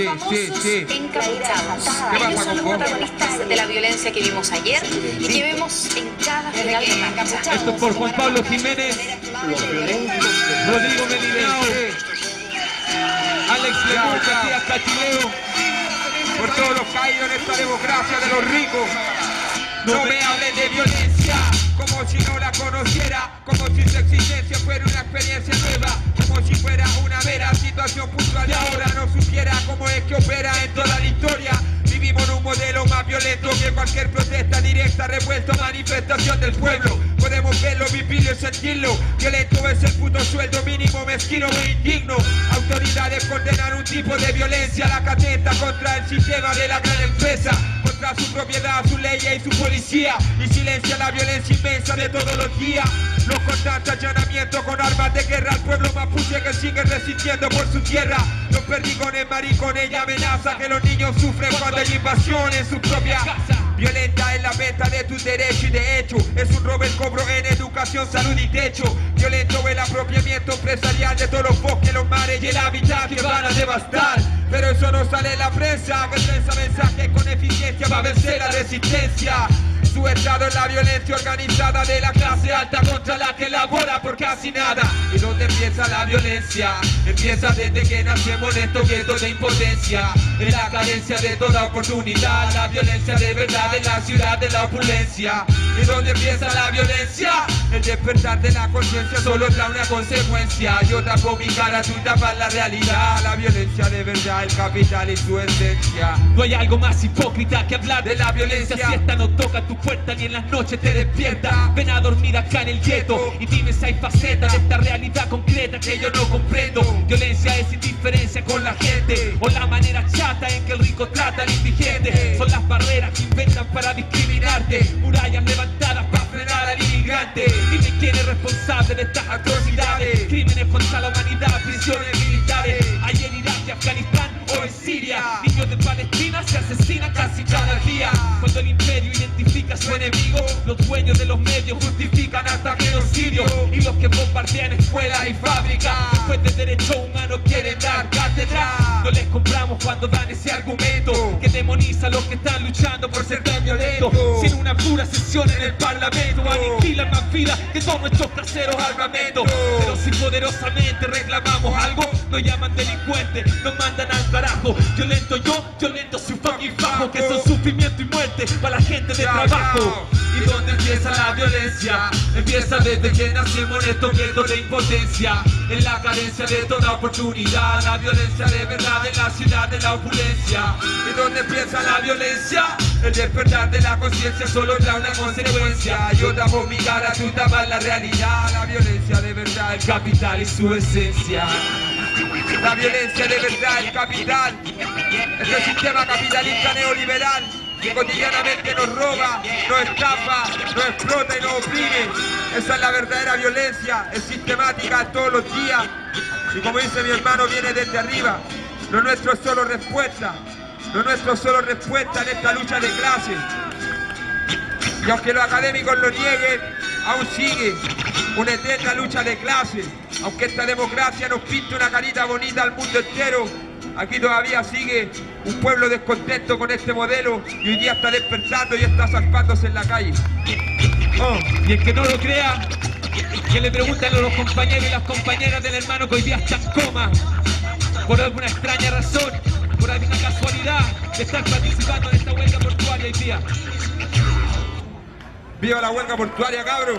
encapuchados. Ellos son los protagonistas de la violencia que vimos ayer y que vemos en cada final de marcha. Esto es por Juan Pablo Jiménez, Rodrigo Meninao, Alex Lemus, Matías Cachileo, por todos los caídos en esta democracia de los ricos. No me hables de violencia como si no la conociera, como si su existencia fuera una experiencia nueva, como si fuera una mera situación puntual y ahora no supiera cómo es que opera en toda la historia. Vivimos en un modelo más violento que cualquier protesta directa, revuelta, manifestación del pueblo. Podemos verlo, vivirlo y sentirlo. Violento es el puto sueldo mínimo, mezquino e indigno. Autoridades condenan un tipo de violencia, la que atenta contra el sistema de la gran empresa, contra su propiedad, su ley y su policía, y silencia la violencia inmensa de todos los días. Los constantes allanamientos con armas de guerra al pueblo mapuche que sigue resistiendo por su tierra. Los perdigones, maricones y amenazas que los niños sufren cuando hay invasión en su propia casa. Violenta es la venta de tus derechos y de hecho es un robo el cobro en educación, salud y techo. Violento el apropiamiento empresarial de todos los bosques, los mares y el hábitat que van a devastar. Pero eso no sale en la prensa, que prensa mensajes con eficiencia va a vencer la resistencia. Su estado es la violencia organizada de la clase alta contra la que labora por casi nada. ¿Y dónde empieza la violencia? Empieza desde que nacemos en estos guetos de impotencia, en la carencia de toda oportunidad. La violencia de verdad en la ciudad de la opulencia. ¿Y dónde empieza la violencia? El despertar de la conciencia solo trae una consecuencia. Yo tapo mi cara, tú tapas la realidad. La violencia de verdad, el capital y su esencia. No hay algo más hipócrita que hablar de la violencia. Si esta no toca tu puerta ni en las noches te despierta. Ven a dormir acá en el gueto y dime si hay facetas de esta realidad concreta que yo no comprendo. Violencia es indiferencia con la gente o la manera chata en que el rico trata al indigente. Son las barreras que inventan para discriminarte, murallas levantadas para frenar al inmigrante. Dime quién es responsable de estas atrocidades, crímenes contra la humanidad, prisiones militares. Hay en Irak y Afganistán o en Siria, niños de Palestina se asesinan casi cada día. Cuando el imperio identifica a su enemigo, los dueños de los medios justifican hasta genocidio. Y los que bombardean escuelas y fábricas, después de derechos humanos quieren dar cátedra. No les compramos cuando dan ese argumento que demoniza a los que están luchando por ser tan violentos. Sin una pura sesión en el parlamento, aniquilan más vidas que todos nuestros caseros armamentos. Pero si poderosamente reclamamos algo, nos llaman delincuentes, nos mandan al carajo. Violento yo, violento su fucking fajo, que son sufrimiento y muerte para la gente de trabajo. ¿Y dónde empieza la violencia? Empieza desde que nacemos en estos guetos de impotencia, en la carencia de toda oportunidad. La violencia de verdad en la ciudad de la opulencia. ¿Y dónde empieza la violencia? El despertar de la conciencia solo trae una consecuencia. Yo tapo mi cara, tú tapas la realidad. La violencia de verdad, el capital y su esencia. La violencia de verdad, el capital. Este sistema capitalista neoliberal que cotidianamente nos roba, nos estafa, nos explota y nos oprime. Esa es la verdadera violencia, es sistemática todos los días. Y como dice mi hermano, viene desde arriba. Lo nuestro es solo respuesta. Lo nuestro es solo respuesta en esta lucha de clases. Y aunque los académicos lo nieguen, aún sigue una eterna lucha de clases. Aunque esta democracia nos pinte una carita bonita al mundo entero, aquí todavía sigue un pueblo descontento con este modelo y hoy día está despertando y está zarpándose en la calle. Y el que no lo crea, que le pregunten a los compañeros y las compañeras del hermano que hoy día está en coma por alguna extraña razón, por alguna casualidad de estar participando en esta huelga portuaria hoy día. ¡Viva la huelga portuaria, cabros!